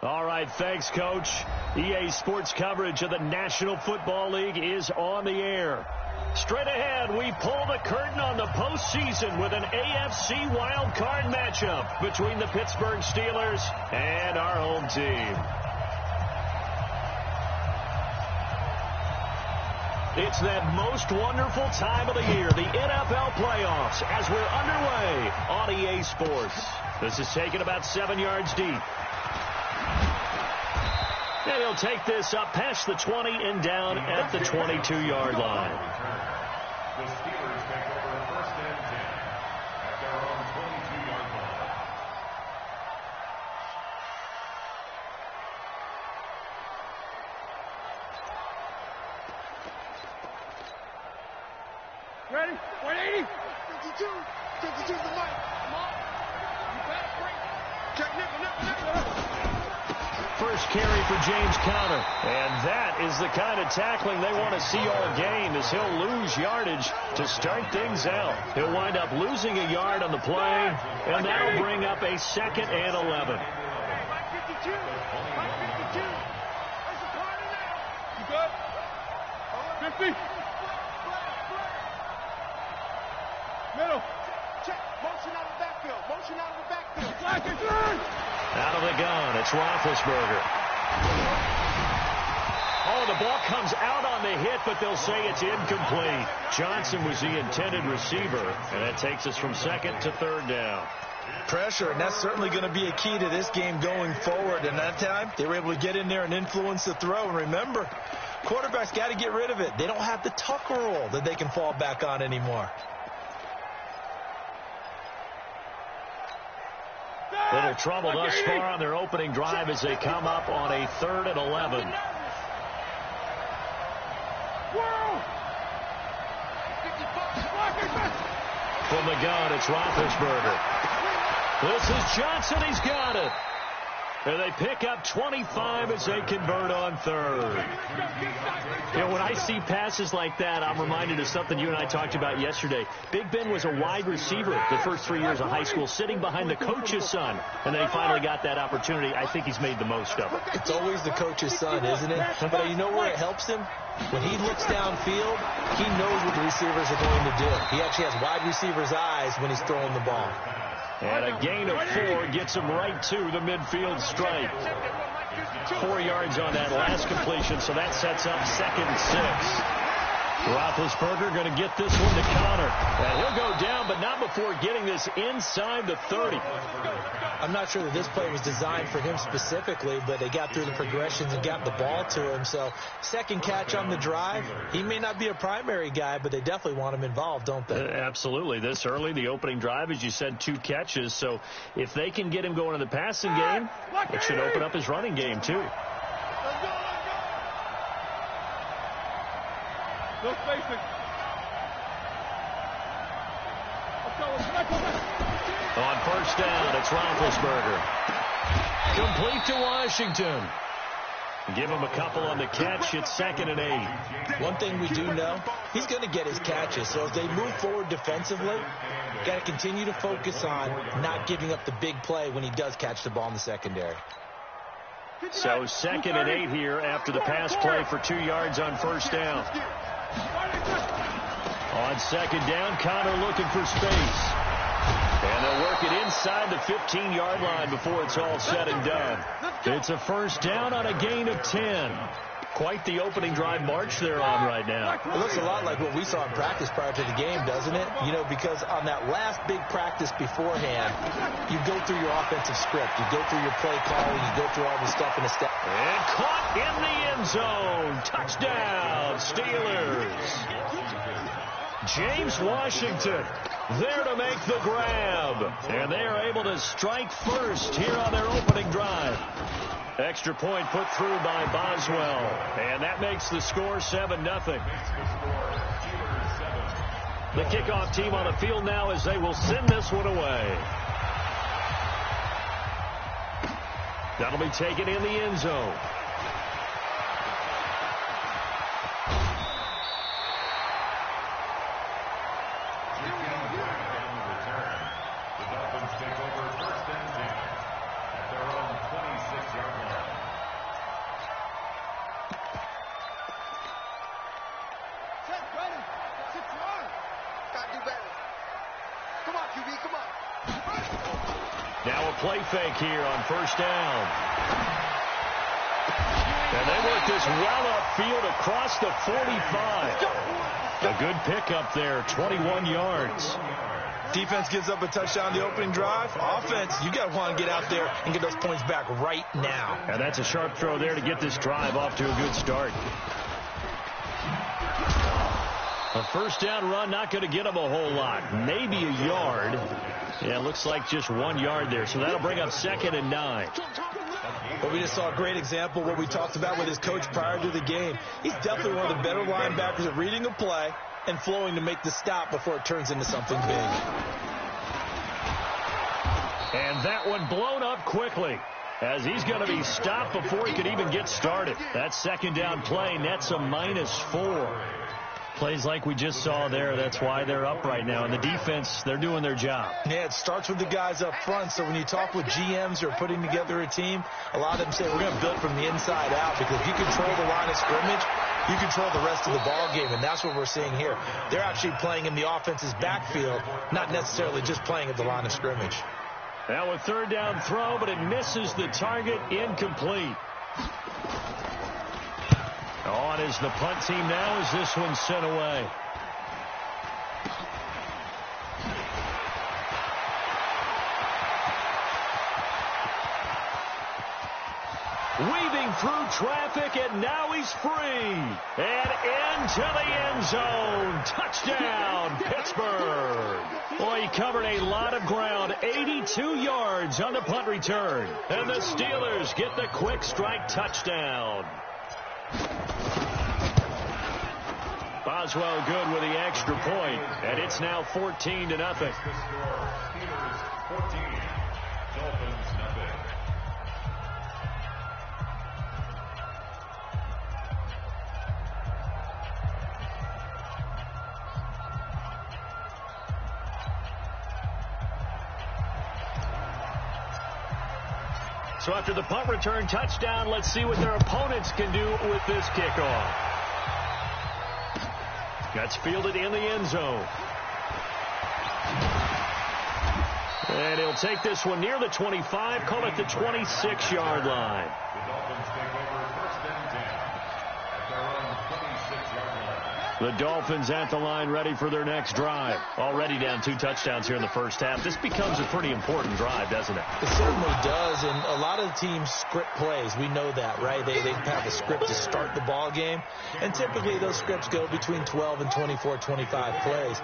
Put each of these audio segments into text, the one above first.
All right, thanks, Coach. EA Sports coverage of the National Football League is on the air. Straight ahead, we pull the curtain on the postseason with an AFC wildcard matchup between the Pittsburgh Steelers and our home team. It's that most wonderful time of the year, the NFL playoffs, as we're underway on EA Sports. This is taken about 7 yards deep. And he'll take this up past the 20 and down at the 22-yard line. The Steelers take over first and 10 at their own 22-yard line. Ready? 180. 52. 52 is the mic. Come on. You better bring. Check nickel. First carry for James Conner. And that is the kind of tackling they want to see all game, as he'll lose yardage to start things out. He'll wind up losing a yard on the play, and that'll bring up a 2nd and 11. 52. 52. There's a party now. You good? 50. Middle. Check. Motion out of the backfield. Motion out of the backfield. Black and turn. Out of the gun, it's Roethlisberger. Oh, the ball comes out on the hit, but they'll say it's incomplete. Johnson was the intended receiver, and that takes us from 2nd to 3rd down. Pressure, and that's certainly going to be a key to this game going forward. And that time, they were able to get in there and influence the throw. And remember, quarterbacks got to get rid of it. They don't have the Tucker rule that they can fall back on anymore. Little trouble thus far on their opening drive as they come up on a 3rd and 11. From the gun, it's Roethlisberger. This is Johnson. He's got it. And they pick up 25 as they convert on 3rd. You know, when I see passes like that, I'm reminded of something you and I talked about yesterday. Big Ben was a wide receiver the first 3 years of high school, sitting behind the coach's son. And then he finally got that opportunity. I think he's made the most of it. It's always the coach's son, isn't it? But you know where it helps him? When he looks downfield, he knows what the receivers are going to do. He actually has wide receivers' eyes when he's throwing the ball. And a gain of 4 gets him right to the midfield stripe. 4 yards on that last completion, so that sets up 2nd and 6. Roethlisberger going to get this one to Conner. And he'll go down, but not before getting this inside the 30. I'm not sure that this play was designed for him specifically, but they got through the progressions and got the ball to him. So, second catch on the drive. He may not be a primary guy, but they definitely want him involved, don't they? Absolutely. This early, the opening drive, as you said, 2 catches. So, if they can get him going in the passing game, it should open up his running game, too. No spacing. On first down, it's Roethlisberger. Complete to Washington. Give him a couple on the catch. It's 2nd and 8. One thing we do know, he's going to get his catches. So as they move forward defensively, got to continue to focus on not giving up the big play when he does catch the ball in the secondary. So 2nd and 8 here after the pass play for 2 yards on first down. On 2nd down, Conner looking for space. And they'll work it inside the 15-yard line before it's all said and done. It's a first down on a gain of 10. Quite the opening drive march they're on right now. It looks a lot like what we saw in practice prior to the game, doesn't it? You know, because on that last big practice beforehand, you go through your offensive script. You go through your play calling. You go through all the stuff in the step. And caught in the end zone. Touchdown, Steelers. James Washington there to make the grab. And they are able to strike first here on their opening drive. Extra point put through by Boswell. And that makes the score 7-0. The kickoff team on the field now as they will send this one away. That'll be taken in the end zone. The Dolphins take over first and 10 at their own 26-yard line. Now a play fake here on first down. And they work this well upfield across the 45. A good pickup there, 21 yards. Defense gives up a touchdown the opening drive. Offense, you got to want to get out there and get those points back right now. And that's a sharp throw there to get this drive off to a good start. A first down run, not going to get them a whole lot. Maybe a yard. Yeah, it looks like just 1 yard there. So that'll bring up 2nd and 9. But we just saw a great example of what we talked about with his coach prior to the game. He's definitely one of the better linebackers at reading a play and flowing to make the stop before it turns into something big. And that one blown up quickly as he's going to be stopped before he could even get started. That second down play nets a -4. Plays like we just saw there. That's why they're up right now. And the defense, they're doing their job. Yeah, it starts with the guys up front. So when you talk with GMs who are putting together a team, a lot of them say we're going to build from the inside out, because if you control the line of scrimmage, you control the rest of the ball game. And that's what we're seeing here. They're actually playing in the offense's backfield, not necessarily just playing at the line of scrimmage. Now a third down throw, but it misses the target, incomplete. On is the punt team now as this one's sent away. Weaving through traffic, and now he's free. And into the end zone. Touchdown, Pittsburgh. Boy, he covered a lot of ground. 82 yards on the punt return. And the Steelers get the quick strike touchdown. Boswell good with the extra point, and it's now 14-0. Steelers 14, Dolphins nothing. So after the punt return touchdown, let's see what their opponents can do with this kickoff. That's fielded in the end zone. And he'll take this one near the 25, call it the 26-yard line. The Dolphins take over 1st and 10 at their own 26-yard line. The Dolphins at the line, ready for their next drive. Already down 2 touchdowns here in the first half. This becomes a pretty important drive, doesn't it? It certainly does, and a lot of the teams script plays. We know that, right? They have a script to start the ball game, and typically those scripts go between 12 and 24, 25 plays.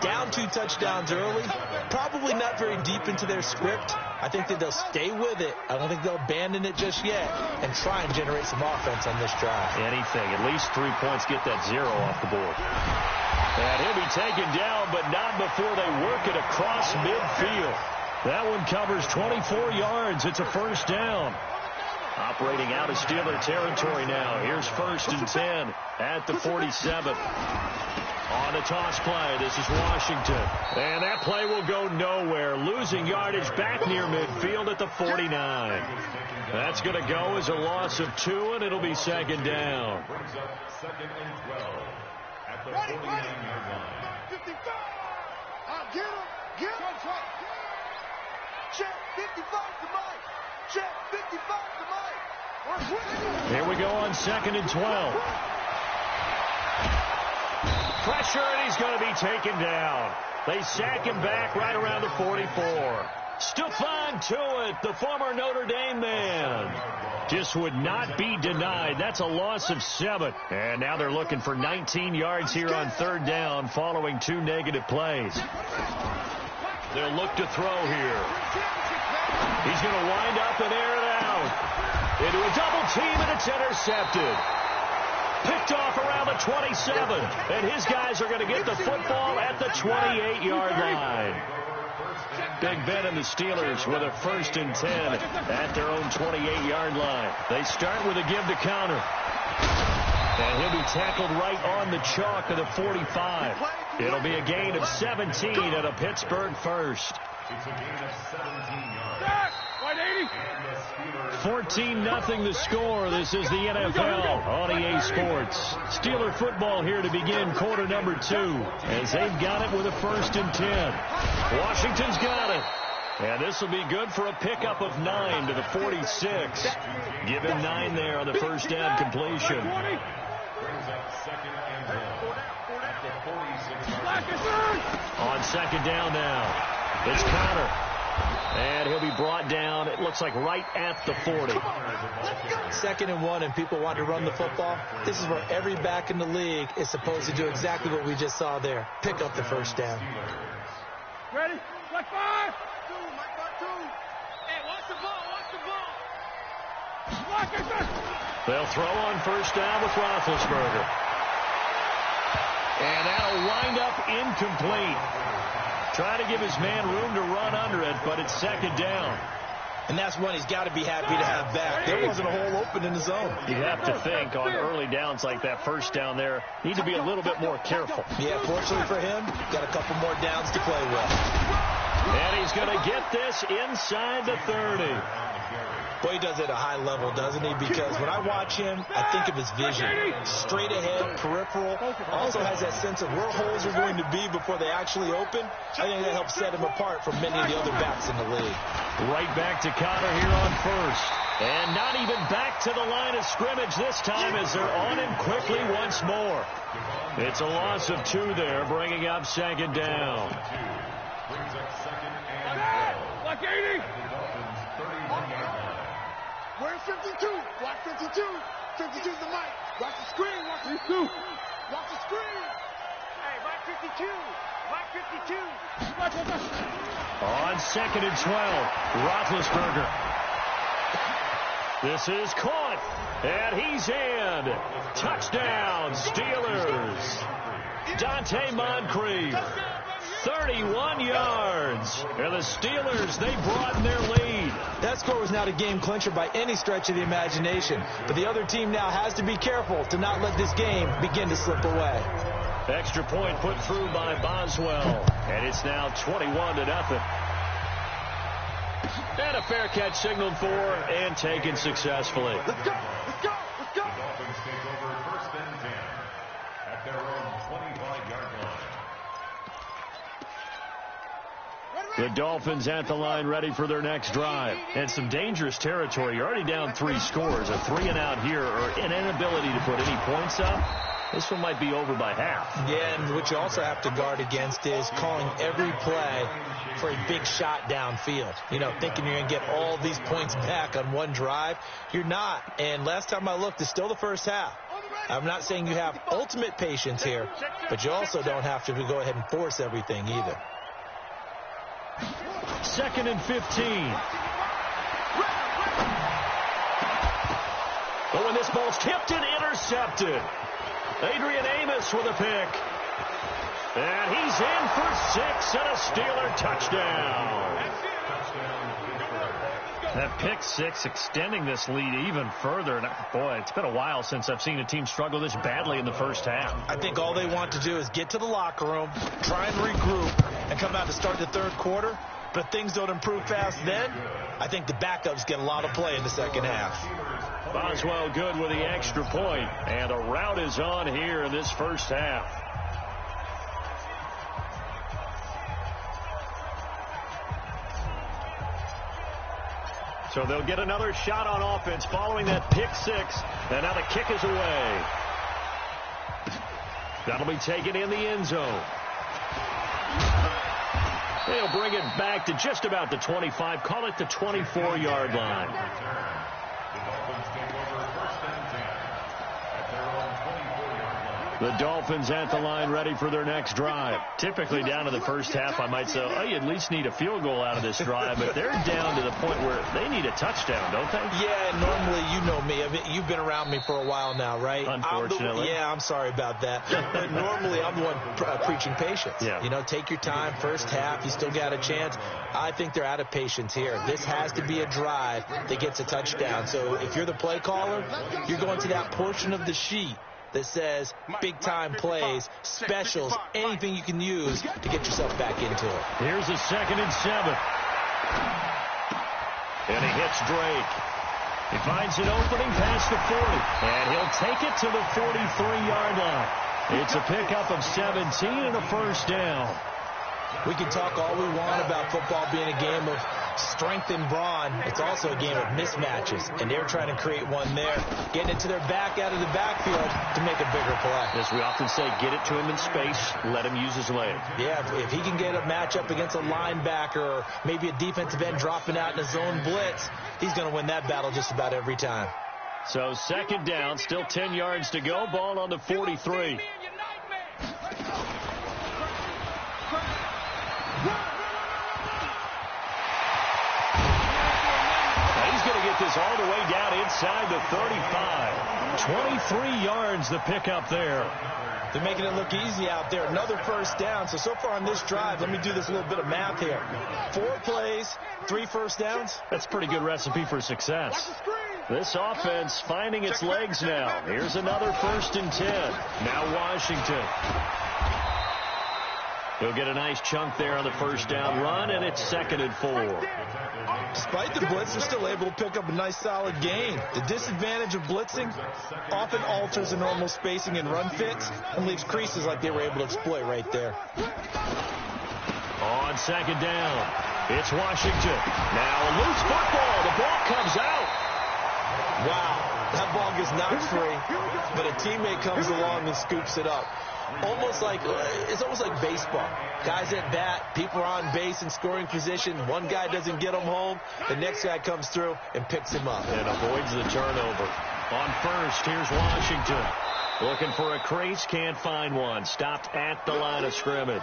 Down 2 touchdowns early, probably not very deep into their script. I think that they'll stay with it. I don't think they'll abandon it just yet and try and generate some offense on this drive. Anything. At least 3 points, get that 0 off the board. And he'll be taken down, but not before they work it across midfield. That one covers 24 yards. It's a first down. Operating out of Steeler territory now. Here's 1st and 10 at the 47. On the toss play, this is Washington. And that play will go nowhere. Losing yardage back near midfield at the 49. That's going to go as a loss of 2, and it'll be 2nd down. Brings up 2nd and 12 at the 49-yard line. 55. I'll get him. Get him. Check 55 to Mike. Check 55 to Mike. Here we go on 2nd and 12. Pressure, and he's going to be taken down. They sack him back right around the 44. Stephon Tuitt, the former Notre Dame man, just would not be denied. That's a loss of 7. And now they're looking for 19 yards here on 3rd down following 2 negative plays. They'll look to throw here. He's going to wind up and air it out. Into a double team, and it's intercepted. Picked off around the 27, and his guys are going to get the football at the 28-yard line. Big Ben and the Steelers with a 1st and 10 at their own 28-yard line. They start with a give to counter. And he'll be tackled right on the chalk of the 45. It'll be a gain of 17 at a Pittsburgh first. It's a gain of 17 yards. 14-0 the score. This is the NFL on EA Sports. Steeler football here to begin quarter number 2 as they've got it with a 1st and 10. Washington's got it. And this will be good for a pickup of 9 to the 46. Give him 9 there on the first down completion. Brings up second and 10 at the 46. On second down now, it's Connor. And he'll be brought down, it looks like right at the 40. 2nd and 1, and people want to run the football. This is where every back in the league is supposed to do exactly what we just saw there. Pick up the first down. Ready? Like 5. 2, Mike, 2. Hey, watch the ball, watch the ball. Lock it, They'll throw on first down with Roethlisberger. And that'll wind up incomplete. Trying to give his man room to run under it, but it's 2nd down. And that's one he's got to be happy to have back. There wasn't a hole open in the zone. You have to think on early downs like that, first down there, need to be a little bit more careful. Yeah, fortunately for him, got a couple more downs to play with. And he's going to get this inside the 30. Boy, he does it at a high level, doesn't he? Because when I watch him, I think of his vision. Straight ahead, peripheral. Also has that sense of where holes are going to be before they actually open. I think that helps set him apart from many of the other backs in the league. Right back to Connor here on first. And not even back to the line of scrimmage this time as they're on him quickly once more. It's a loss of 2 there, bringing up 2nd down. Brings up second and 12. like 80. The Dolphins 31-yard line. We're in 52. Block 52. 52's the mic. Watch the screen. Watch the screen. Watch the screen. Hey, block 52. Block 52. On 2nd and 12, Roethlisberger. This is caught, and he's in. Touchdown, Steelers. Dante Moncrief, 31 yards. And the Steelers, they broaden their lead. That score was not a game clincher by any stretch of the imagination. But the other team now has to be careful to not let this game begin to slip away. Extra point put through by Boswell. And it's now 21-0. And a fair catch signaled for and taken successfully. Let's go. Let's go. Let's go. The Dolphins take over first and 10 at their own 25-yard line. The Dolphins at the line ready for their next drive. And some dangerous territory. You're already down 3 scores. A 3 and out here or an inability to put any points up. This one might be over by half. Yeah, and what you also have to guard against is calling every play for a big shot downfield. You know, thinking you're going to get all these points back on one drive. You're not. And last time I looked, it's still the first half. I'm not saying you have ultimate patience here, but you also don't have to go ahead and force everything either. 2nd and 15. But when this ball's tipped and intercepted, Adrian Amos with a pick. And he's in for 6 and a Steeler touchdown. That pick 6 extending this lead even further. And boy, it's been a while since I've seen a team struggle this badly in the first half. I think all they want to do is get to the locker room, try and regroup, and come out to start the third quarter. But if things don't improve fast then, I think the backups get a lot of play in the second half. Boswell good with the extra point. And a rout is on here in this first half. So they'll get another shot on offense following that pick 6. And now the kick is away. That'll be taken in the end zone. They'll bring it back to just about the 25. Call it the 24-yard line. The Dolphins take over first and 10 at their own 24-yard line. The Dolphins at the line ready for their next drive. Typically down to the first half, I might say, oh, you at least need a field goal out of this drive. But they're down to the point where they need a touchdown, don't they? Yeah, normally, you know me. I mean, you've been around me for a while now, right? Unfortunately. I'm sorry about that. But normally, I'm the one preaching patience. Yeah. You know, take your time. First half, you still got a chance. I think they're out of patience here. This has to be a drive that gets a touchdown. So if you're the play caller, you're going to that portion of the sheet that says big-time plays, specials, anything you can use to get yourself back into it. Here's a 2nd and 7. And he hits Drake. He finds an opening past the 40. And he'll take it to the 43-yard line. It's a pickup of 17 and a first down. We can talk all we want about football being a game of strength and brawn. It's also a game of mismatches, and they're trying to create one there, getting it to their back out of the backfield to make a bigger play. As we often say, get it to him in space, let him use his leg. Yeah, if he can get a matchup against a linebacker or maybe a defensive end dropping out in a zone blitz, he's going to win that battle just about every time. So second down, still 10 yards to go, ball on the 43. He's going to get this all the way down inside the 35. 23 yards the pickup there. They're making it look easy out there. Another first down. So far on this drive, let me do this little bit of math here. 4 plays, 3 first downs. That's a pretty good recipe for success. This offense finding its legs now. Here's another 1st and 10. Now Washington. He'll get a nice chunk there on the first down run, and it's 2nd and 4. Despite the blitz, they're still able to pick up a nice solid gain. The disadvantage of blitzing often alters the normal spacing and run fits and leaves creases like they were able to exploit right there. On 2nd down, it's Washington. Now a loose football. The ball comes out. Wow, that ball gets knocked free, but a teammate comes along and scoops it up. It's almost like baseball. Guys at bat, people are on base in scoring position. One guy doesn't get him home. The next guy comes through and picks him up. And avoids the turnover. On first, here's Washington. Looking for a crease, can't find one. Stopped at the line of scrimmage.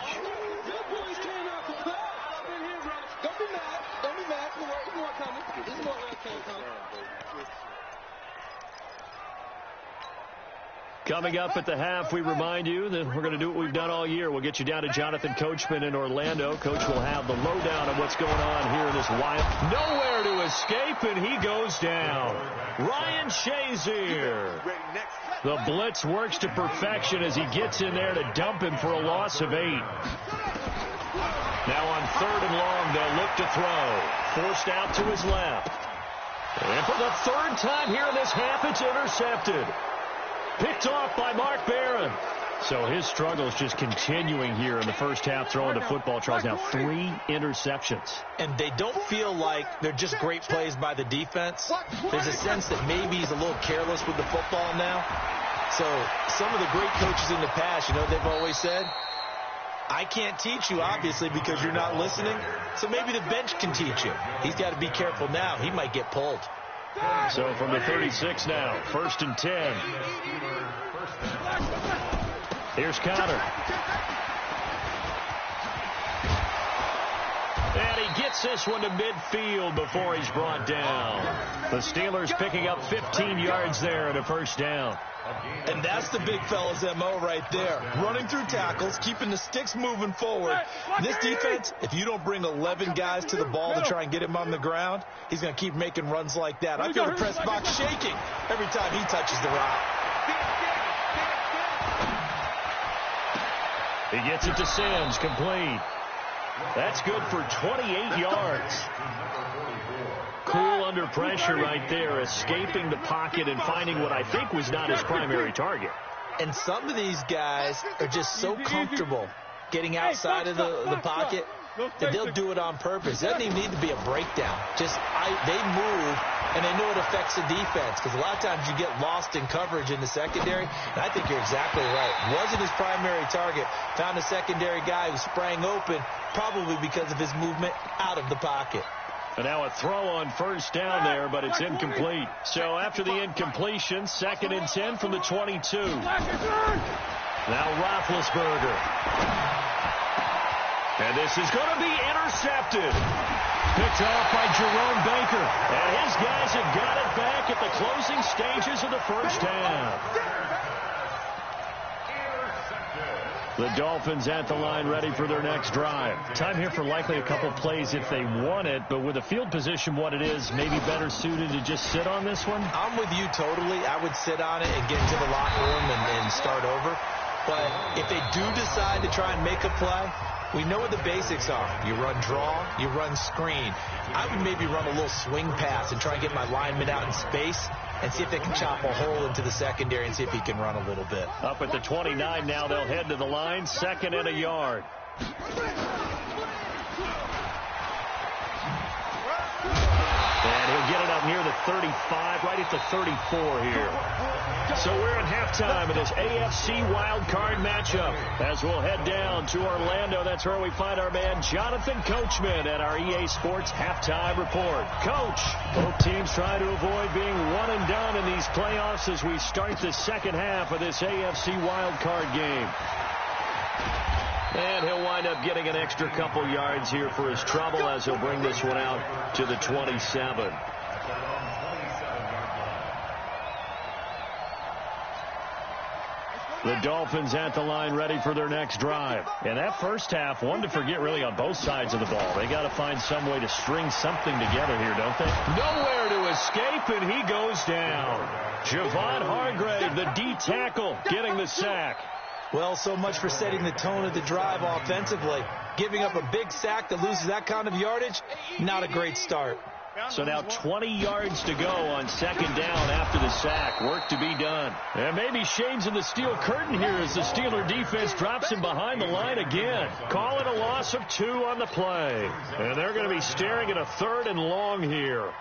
Coming up at the half, we remind you that we're going to do what we've done all year. We'll get you down to Jonathan Coachman in Orlando. Coach will have the lowdown on what's going on here in this wild. Nowhere to escape, and he goes down. Ryan Shazier. The blitz works to perfection as he gets in there to dump him for a loss of 8. Now on 3rd and long, they'll look to throw. Forced out to his left. And for the 3rd time here in this half, it's intercepted. Picked off by Mark Barron. So his struggles just continuing here in the first half, throwing the football. Charles now 3 interceptions. And they don't feel like they're just great plays by the defense. There's a sense that maybe he's a little careless with the football now. So some of the great coaches in the past, they've always said, I can't teach you, obviously, because you're not listening. So maybe the bench can teach you. He's got to be careful now. He might get pulled. So from the 36 now, 1st and 10. Here's Connor. And he gets this one to midfield before he's brought down. The Steelers picking up 15 yards there at a 1st down. And that's the big fella's MO right there. Running through tackles, keeping the sticks moving forward. This defense, if you don't bring 11 guys to the ball to try and get him on the ground, he's going to keep making runs like that. I feel the press box shaking every time he touches the rock. He gets it to Sims, complete. That's good for 28 yards. Cool under pressure right there, escaping the pocket and finding what I think was not his primary target. And some of these guys are just so comfortable getting outside of the pocket that they'll do it on purpose. It doesn't even need to be a breakdown. They move, and they know it affects the defense, because a lot of times you get lost in coverage in the secondary, and I think you're exactly right. Wasn't his primary target. Found a secondary guy who sprang open, probably because of his movement out of the pocket. And now a throw on 1st down there, but it's incomplete. So after the incompletion, 2nd and 10 from the 22. Now Roethlisberger. And this is going to be intercepted. Picked off by Jerome Baker. And his guys have got it back at the closing stages of the 1st half. The Dolphins at the line, ready for their next drive. Time here for likely a couple plays if they want it, but with the field position what it is, maybe better suited to just sit on this one? I'm with you totally. I would sit on it and get into the locker room and start over. But if they do decide to try and make a play, we know what the basics are. You run draw, you run screen. I would maybe run a little swing pass and try and get my lineman out in space and see if they can chop a hole into the secondary and see if he can run a little bit. Up at the 29 now, they'll head to the line, 2nd and a yard. And he'll get it up near the 35, right at the 34 here. So we're at halftime in this AFC wildcard matchup. As we'll head down to Orlando, that's where we find our man Jonathan Coachman at our EA Sports Halftime Report. Coach, both teams trying to avoid being one and done in these playoffs as we start the second half of this AFC wildcard game. And he'll wind up getting an extra couple yards here for his trouble as he'll bring this one out to the 27. The Dolphins at the line ready for their next drive. And that first half, one to forget really on both sides of the ball. They got to find some way to string something together here, don't they? Nowhere to escape, and he goes down. Javon Hargrave, the D tackle, getting the sack. Well, so much for setting the tone of the drive offensively. Giving up a big sack that loses that kind of yardage, not a great start. So now 20 yards to go on second down after the sack. Work to be done. And maybe Shane's in the steel curtain here as the Steeler defense drops him behind the line again. Call it a loss of 2 on the play. And they're going to be staring at a 3rd and long here.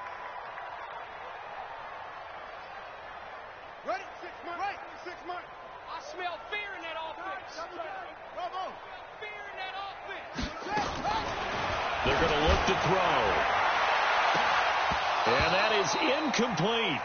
Ready? 6 months. Right. 6 months. I smell fear in that offense. Bravo. Fear in that offense. They're going to look to throw. And that is incomplete.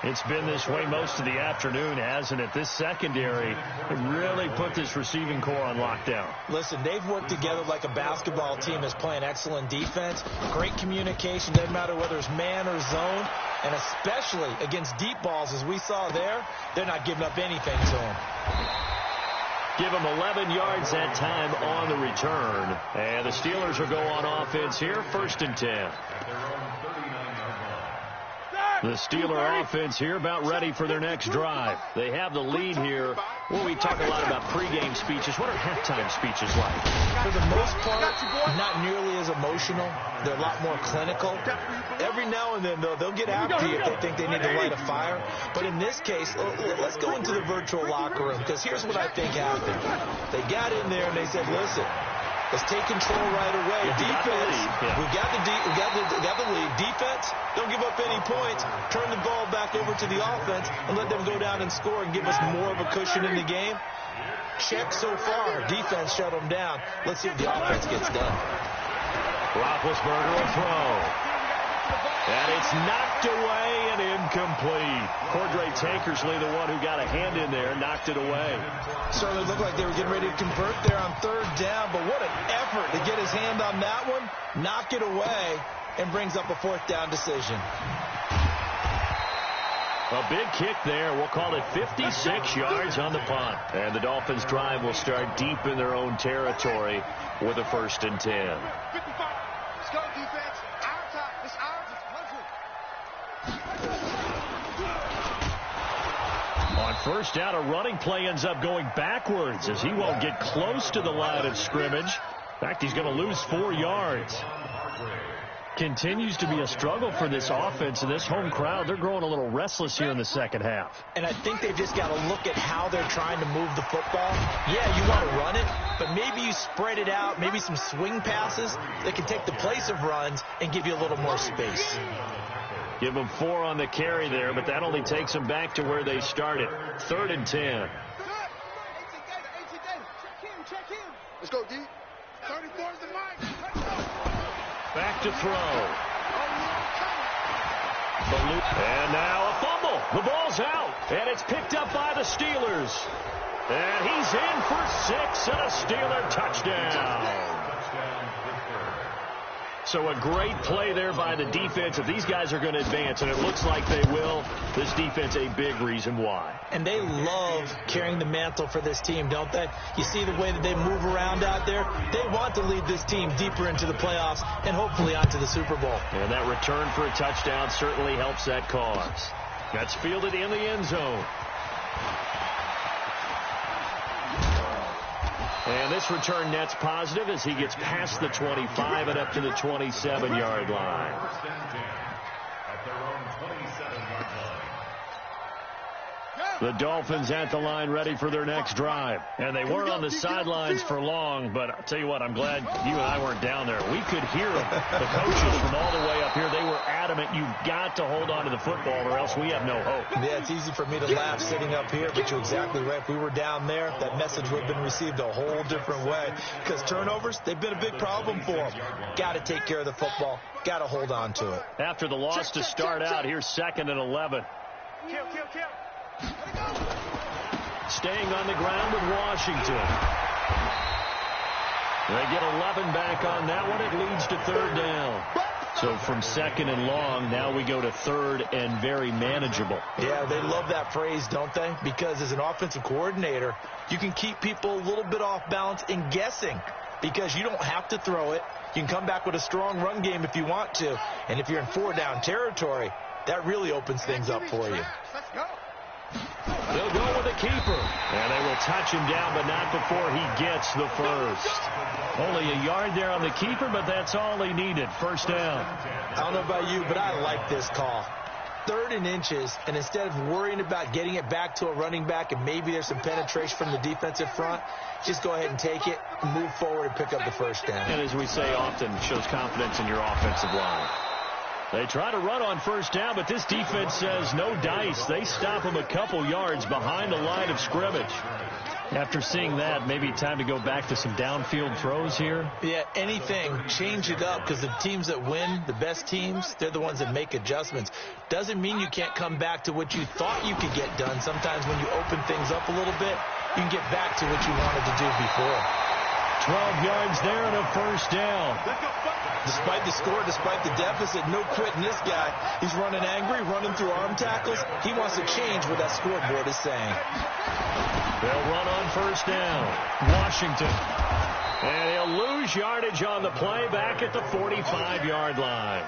It's been this way most of the afternoon, hasn't it? This secondary really put this receiving core on lockdown. Listen, they've worked together like a basketball team that's playing excellent defense. Great communication, doesn't matter whether it's man or zone. And especially against deep balls, as we saw there, they're not giving up anything to them. Give them 11 yards that time on the return. And the Steelers will go on offense here, 1st and 10. The Steeler offense here about ready for their next drive. They have the lead here. Well, we talk a lot about pregame speeches. What are halftime speeches like? For the most part, not nearly as emotional. They're a lot more clinical. Every now and then, though, they'll get after you if they think they need to light a fire. But in this case, let's go into the virtual locker room, because here's what I think happened. They got in there and they said, listen, let's take control right away. Defense, we got the lead. Defense, don't give up any points. Turn the ball back over to the offense and let them go down and score and give us more of a cushion in the game. Check so far. Defense shut them down. Let's see if the offense gets done. Roethlisberger will throw. And it's knocked away and incomplete. Cordray Tankersley, the one who got a hand in there, knocked it away. Certainly looked like they were getting ready to convert there on 3rd down, but what an effort to get his hand on that one, knock it away, and brings up a 4th down decision. A big kick there. We'll call it 56 yards on the punt. And the Dolphins' drive will start deep in their own territory with a 1st and 10. 55. Let's go, defense. Our time. It's ours. On 1st down, a running play ends up going backwards as he won't get close to the line of scrimmage. In fact, he's going to lose 4 yards. Continues to be a struggle for this offense, and this home crowd, they're growing a little restless here in the second half. And I think they've just got to look at how they're trying to move the football. Yeah, you want to run it, but maybe you spread it out, maybe some swing passes that can take the place of runs and give you a little more space. Give them 4 on the carry there, but that only takes them back to where they started. 3rd and 10. Let's go, D. 34 is the mic. Back to throw. And now a fumble. The ball's out, and it's picked up by the Steelers. And he's in for 6 and a Steeler touchdown. So a great play there by the defense. If these guys are going to advance, and it looks like they will, this defense a big reason why. And they love carrying the mantle for this team, don't they? You see the way that they move around out there? They want to lead this team deeper into the playoffs and hopefully onto the Super Bowl. And that return for a touchdown certainly helps that cause. That's fielded in the end zone. And this return net's positive as he gets past the 25 and up to the 27-yard line. At their own 27-yard line. The Dolphins at the line ready for their next drive. And they weren't on the sidelines for long, but I'll tell you what, I'm glad you and I weren't down there. We could hear them. The coaches from all the way up here, they were adamant, you've got to hold on to the football or else we have no hope. Yeah, it's easy for me to laugh sitting up here, but you're exactly right. If we were down there, that message would have been received a whole different way. Because turnovers, they've been a big problem for them. Got to take care of the football. Got to hold on to it. After the loss to start out, here's 2nd and 11. Kill. Staying on the ground with Washington. They get 11 back on that one. It leads to 3rd down. So from 2nd and long, now we go to 3rd and very manageable. Yeah, they love that phrase, don't they? Because as an offensive coordinator, you can keep people a little bit off balance and guessing because you don't have to throw it. You can come back with a strong run game if you want to. And if you're in 4-down territory, that really opens things up for you. Let's go. They'll go with a keeper. And they will touch him down, but not before he gets the first. Only a yard there on the keeper, but that's all he needed. 1st down. I don't know about you, but I like this call. 3rd and inches, and instead of worrying about getting it back to a running back and maybe there's some penetration from the defensive front, just go ahead and take it, move forward, and pick up the 1st down. And as we say often, shows confidence in your offensive line. They try to run on 1st down, but this defense says no dice. They stop them a couple yards behind the line of scrimmage. After seeing that, maybe time to go back to some downfield throws here. Yeah, anything. Change it up because the teams that win, the best teams, they're the ones that make adjustments. Doesn't mean you can't come back to what you thought you could get done. Sometimes when you open things up a little bit, you can get back to what you wanted to do before. 12 yards there and a 1st down. Despite the score, despite the deficit, no quitting this guy. He's running angry, running through arm tackles. He wants to change what that scoreboard is saying. They'll run on 1st down. Washington. And he'll lose yardage on the play back at the 45-yard line.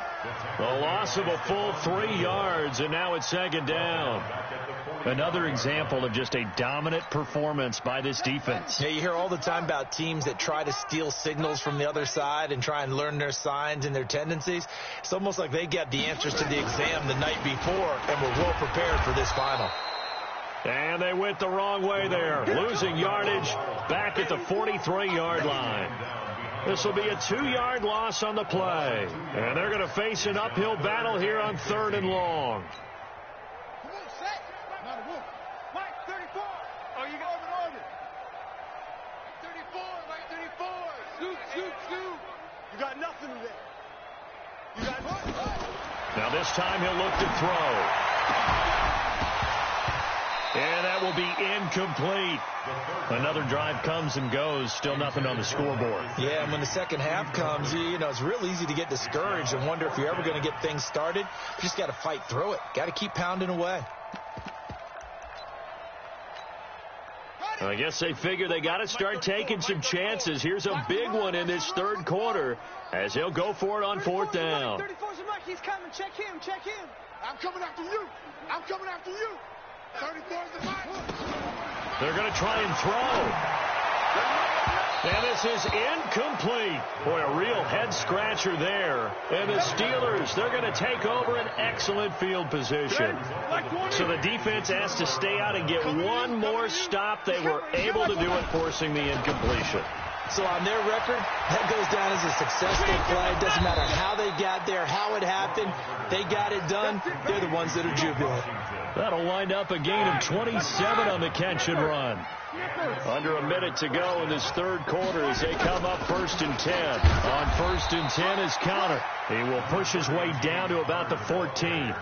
The loss of a full 3 yards, and now it's 2nd down. Another example of just a dominant performance by this defense. Yeah, you hear all the time about teams that try to steal signals from the other side and try and learn their signs and their tendencies. It's almost like they got the answers to the exam the night before and were well prepared for this final. And they went the wrong way there, losing yardage back at the 43-yard line. This will be a 2-yard loss on the play. And they're going to face an uphill battle here on 3rd and long. Come on, set. Not a wolf. Mike, 34. Oh, you got it on it. 34, Mike, 34. Shoot. You got nothing today. You got nothing. Now this time he'll look to throw. And that will be incomplete. Another drive comes and goes. Still nothing on the scoreboard. Yeah, and when the second half comes, you know, it's real easy to get discouraged and wonder if you're ever going to get things started. You just got to fight through it. Got to keep pounding away. I guess they figure they got to start taking some chances. Here's a big one in this 3rd quarter as he'll go for it on 4th down. 34's the Mike. He's coming. Check him. I'm coming after you. 34 is the Mike. They're going to try and throw. And this is incomplete. Boy, a real head-scratcher there. And the Steelers, they're going to take over an excellent field position. So the defense has to stay out and get one more stop. They were able to do it, forcing the incompletion. So on their record, that goes down as a successful play. It doesn't matter how they got there, how it happened. They got it done. They're the ones that are jubilant. That'll wind up a gain of 27 on the catch and run. Under a minute to go in this 3rd quarter as they come up 1st and 10. On 1st and 10 is Connor. He will push his way down to about the 14.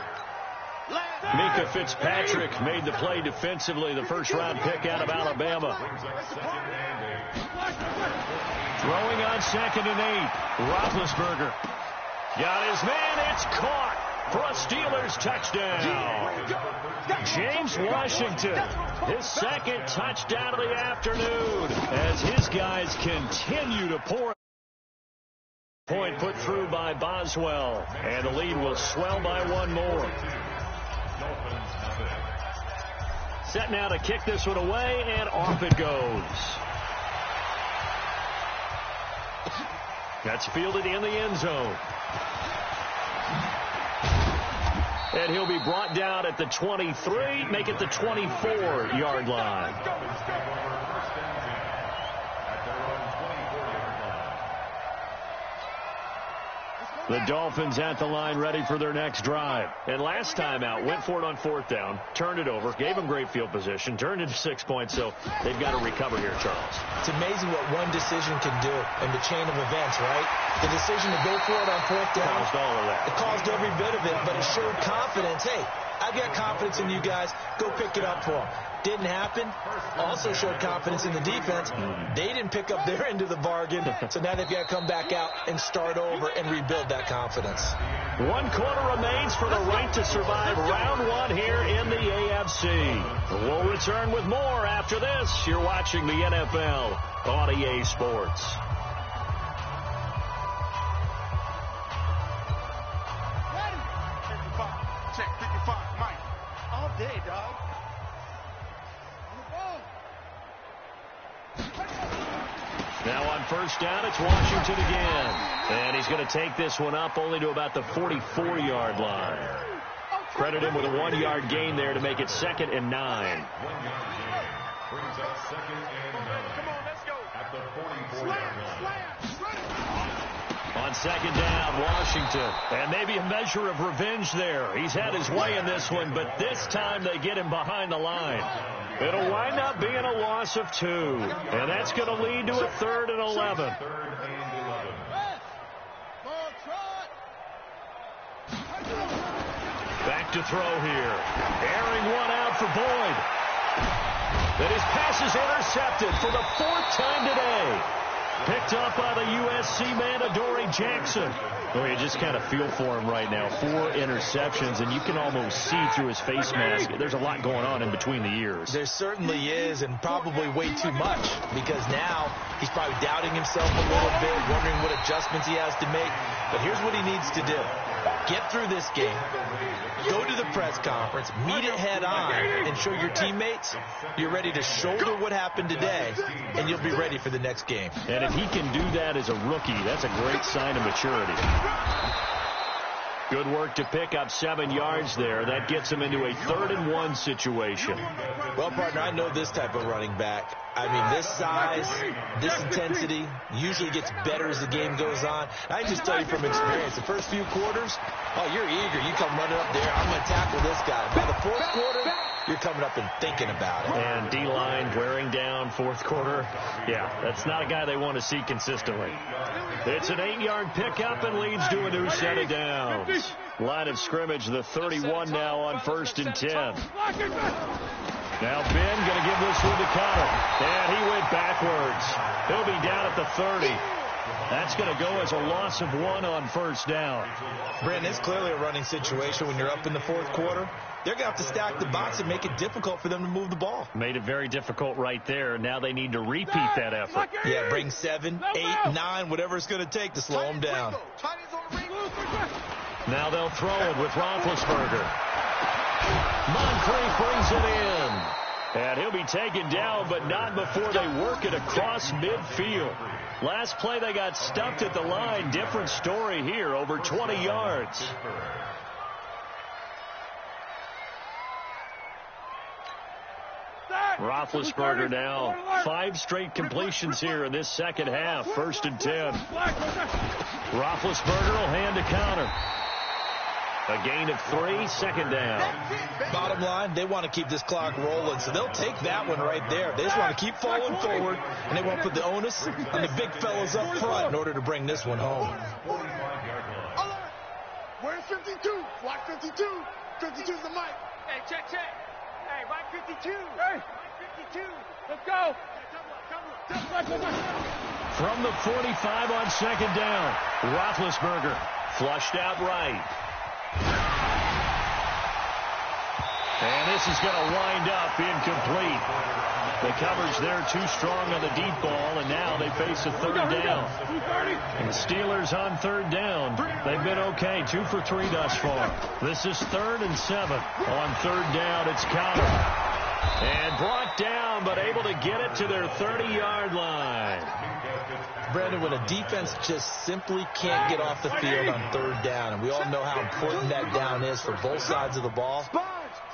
Mika Fitzpatrick made the play defensively, the 1st-round pick out of Alabama. Throwing on 2nd and 8. Roethlisberger got his man. It's caught for a Steelers touchdown. James Washington, his 2nd touchdown of the afternoon as his guys continue to pour. Point put through by Boswell, and the lead will swell by 1 more. Set now to kick this one away, and off it goes. That's fielded in the end zone. And he'll be brought down at the 23, make it the 24-yard line. The Dolphins at the line ready for their next drive. And last time out, went for it on 4th down, turned it over, gave them great field position, turned into 6 points, so they've got to recover here, Charles. It's amazing what one decision can do in the chain of events, right? The decision to go for it on 4th down. Caused all of that. It caused every bit of it, but it showed confidence. Hey, I've got confidence in you guys. Go pick it up for them. Didn't happen. Also showed confidence in the defense. They didn't pick up their end of the bargain, so now they've got to come back out and start over and rebuild that confidence. 1 quarter remains for the right to survive round 1 here in the AFC. We'll return with more after this. You're watching the NFL on EA Sports. Check 55, Mike. All day, dog. Now on 1st down, it's Washington again. And he's going to take this one up only to about the 44-yard line. Credit him with a 1-yard gain there to make it 2nd and 9. 1-yard gain brings up 2nd and 9. Come on, let's go. At the 44-yard line. On 2nd down, Washington. And maybe a measure of revenge there. He's had his way in this one, but this time they get him behind the line. It'll wind up being a loss of 2. And that's going to lead to a 3rd and 11. 3rd and 11. Back to throw here. Airing one out for Boyd. But his pass is intercepted for the 4th time today. Picked up by the USC man, Adoree Jackson. Well, you just kind of feel for him right now. 4 interceptions, and you can almost see through his face mask. There's a lot going on in between the ears. There certainly is, and probably way too much, because now he's probably doubting himself a little bit, wondering what adjustments he has to make. But here's what he needs to do. Get through this game, go to the press conference, meet it head on, and show your teammates you're ready to shoulder what happened today, and you'll be ready for the next game. And if he can do that as a rookie, that's a great sign of maturity. Good work to pick up 7 yards there. That gets him into a 3rd and 1 situation. Well, partner, I know this type of running back. I mean, this size, this intensity usually gets better as the game goes on. I can just tell you from experience, the first few quarters, oh, you're eager. You come running up there. I'm going to tackle this guy. By the 4th quarter, you're coming up and thinking about it. And D-line wearing down 4th quarter. Yeah, that's not a guy they want to see consistently. It's an 8-yard pickup and leads to a new set of downs. Line of scrimmage, the 31 now on 1st and 10. Now Ben going to give this one to Connor. And he went backwards. He'll be down at the 30. That's going to go as a loss of 1 on 1st down. Brandon, it's clearly a running situation when you're up in the 4th quarter. They're going to have to stack the box and make it difficult for them to move the ball. Made it very difficult right there. Now they need to repeat that effort. Yeah, bring 7, 8, 9, whatever it's going to take to slow them down. Now they'll throw it with Roethlisberger. Moncrief brings it in. And he'll be taken down, but not before they work it across midfield. Last play they got stuffed at the line. Different story here, over 20 yards. Roethlisberger now 5 straight completions here in this second half. 1st and 10. Roethlisberger will hand to Connor. A gain of 3, 2nd down. Bottom line, they want to keep this clock rolling, so they'll take that one right there. They just want to keep falling forward, and they want to put the onus on the big fellas up front in order to bring this one home. Where's 52? Block 52. 52's the mic. Hey, check. Hey, right 52. Hey, right 52. Let's go. From the 45 on 2nd down, Roethlisberger flushed out right. And this is going to wind up incomplete. The coverage there too strong on the deep ball, and now they face a 3rd down. And the Steelers on 3rd down. They've been okay, 2 for 3 thus far. This is 3rd and 7. On 3rd down, it's Connor. And brought down, but able to get it to their 30-yard line. Brandon, when a defense just simply can't get off the field on third down, and we all know how important that down is for both sides of the ball,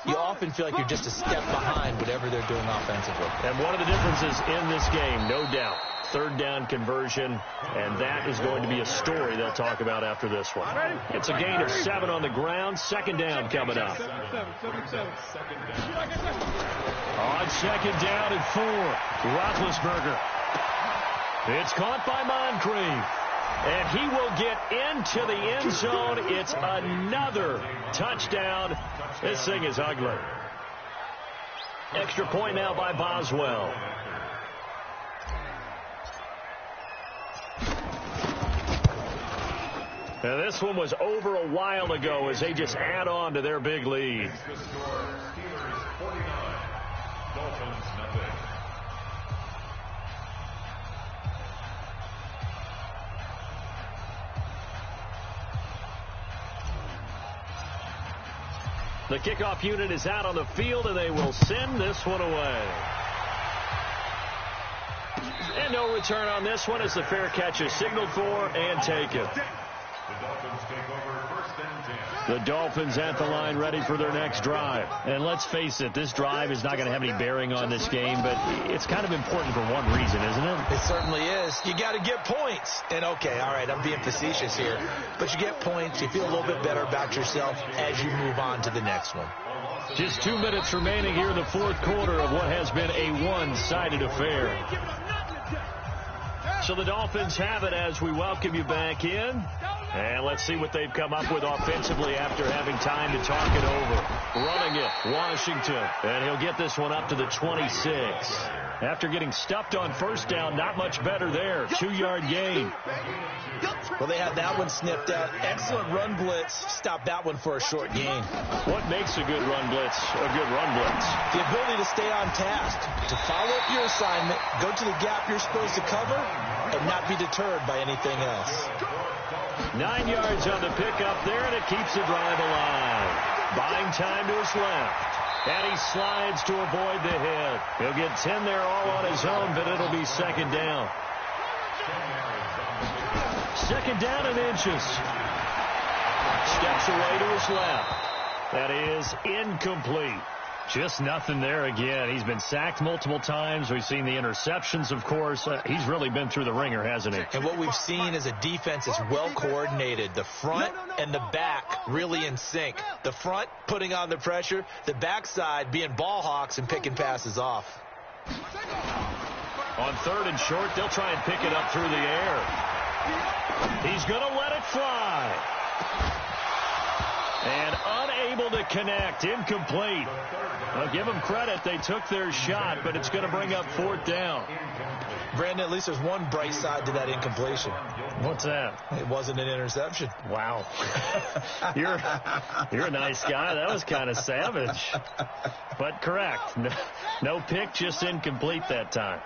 you often feel like you're just a step behind whatever they're doing offensively. And one of the differences in this game, no doubt, third down conversion, and that is going to be a story they'll talk about after this one. It's a gain of 7 on the ground. Second down coming up. On second down and 4, Roethlisberger. It's caught by Moncrief. And he will get into the end zone. It's another touchdown. This thing is ugly. Extra point now by Boswell. Now this one was over a while ago as they just add on to their big lead. The score, Steelers 49, Dolphins nothing. The kickoff unit is out on the field, and they will send this one away. And no return on this one as the fair catch is signaled for and taken. The Dolphins take over first and 10. The Dolphins at the line ready for their next drive. And let's face it, this drive is not going to have any bearing on this game, but it's kind of important for one reason, isn't it? It certainly is. You got to get points. And, okay, all right, I'm being facetious here. But you get points. You feel a little bit better about yourself as you move on to the next one. Just 2 minutes remaining here in the fourth quarter of what has been a one-sided affair. So the Dolphins have it as we welcome you back in. And let's see what they've come up with offensively after having time to talk it over. Running it, Washington. And he'll get this one up to the 26. After getting stuffed on first down, not much better there. 2-yard gain. Well, they had that one snipped out. Excellent run blitz. Stop that one for a short gain. What makes a good run blitz a good run blitz? The ability to stay on task, to follow up your assignment, go to the gap you're supposed to cover, and not be deterred by anything else. 9 yards on the pickup there, and it keeps the drive alive. Buying time to his left. And he slides to avoid the hit. He'll get 10 there all on his own, but it'll be second down. Second down and inches. Steps away to his left. That is incomplete. Just nothing there again. He's been sacked multiple times. We've seen the interceptions, of course. He's really been through the ringer, hasn't he? And what we've seen is a defense that's well coordinated. The front and the back really in sync. The front putting on the pressure. The backside being ball hawks and picking passes off. On third and short, they'll try and pick it up through the air. He's going to let it fly. And unable to connect. Incomplete. I'll give them credit. They took their shot, but it's going to bring up fourth down. Brandon, at least there's one bright side to that incompletion. What's that? It wasn't an interception. Wow. You're a nice guy. That was kind of savage. But correct. No pick, just incomplete that time.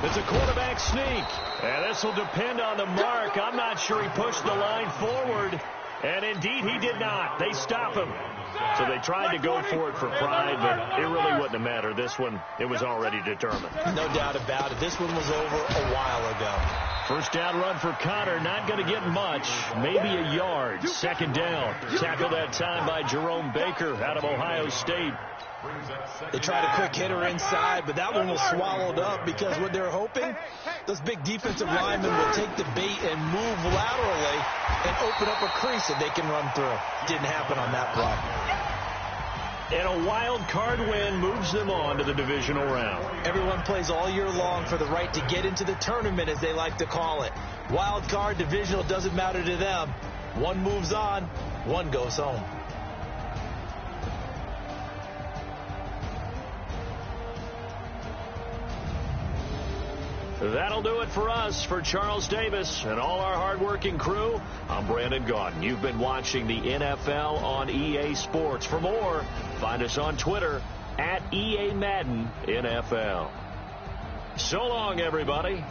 It's a quarterback sneak. And this will depend on the mark. I'm not sure he pushed the line forward. And indeed, he did not. They stop him. So they tried to go for it for pride, but it really wouldn't have mattered. This one, it was already determined. No doubt about it. This one was over a while ago. First down run for Connor. Not going to get much. Maybe a yard. Second down. Tackled that time by Jerome Baker out of Ohio State. They tried a quick hitter inside, but that one was swallowed up because what they're hoping, those big defensive linemen will take the bait and move laterally and open up a crease that they can run through. Didn't happen on that play. And a wild card win moves them on to the divisional round. Everyone plays all year long for the right to get into the tournament, as they like to call it. Wild card, divisional, doesn't matter to them. One moves on, one goes home. That'll do it for us. For Charles Davis and all our hardworking crew, I'm Brandon Gaudin. You've been watching the NFL on EA Sports. For more, find us on Twitter at EA Madden NFL. So long, everybody.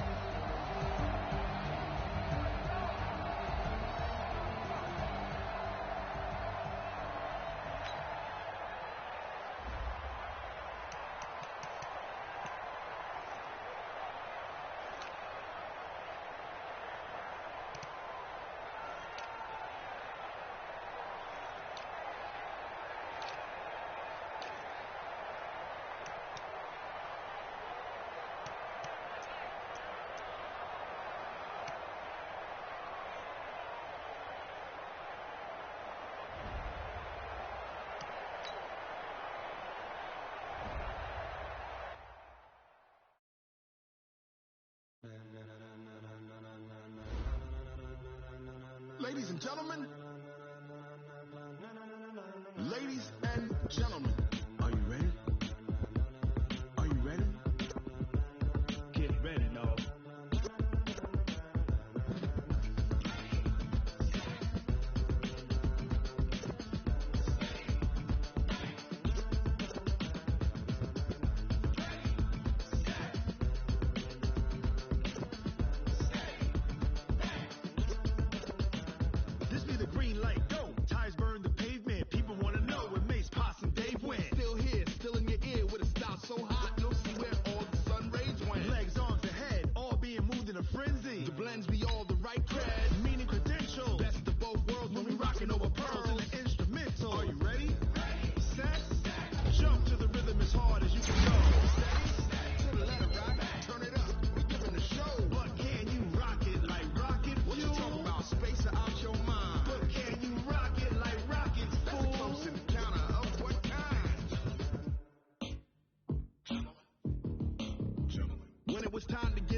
Ladies and gentlemen. Ladies and gentlemen. Are you ready? Are you ready? Get ready, no. This be the green light, go. Tires burn the pavement. People want to know when Mace, Pops, and Dave went. Still here, still in your ear with a style so hot, you'll see where all the sun rays went. Legs, arms, ahead, all being moved in a frenzy. The blends be all the right cred, meaning credentials. Best of both worlds when we rocking over pearls in the instrumental. Are you ready? Set, jump to the rhythm as hard as you can go. Steady, to the letter, right? Turn it up, we giving the show. But can you rock it like rocket fuel? What you talking about? Space out your mind. But can you rock it like rockets, fool? That's a close encounter of what kind? When it was time to get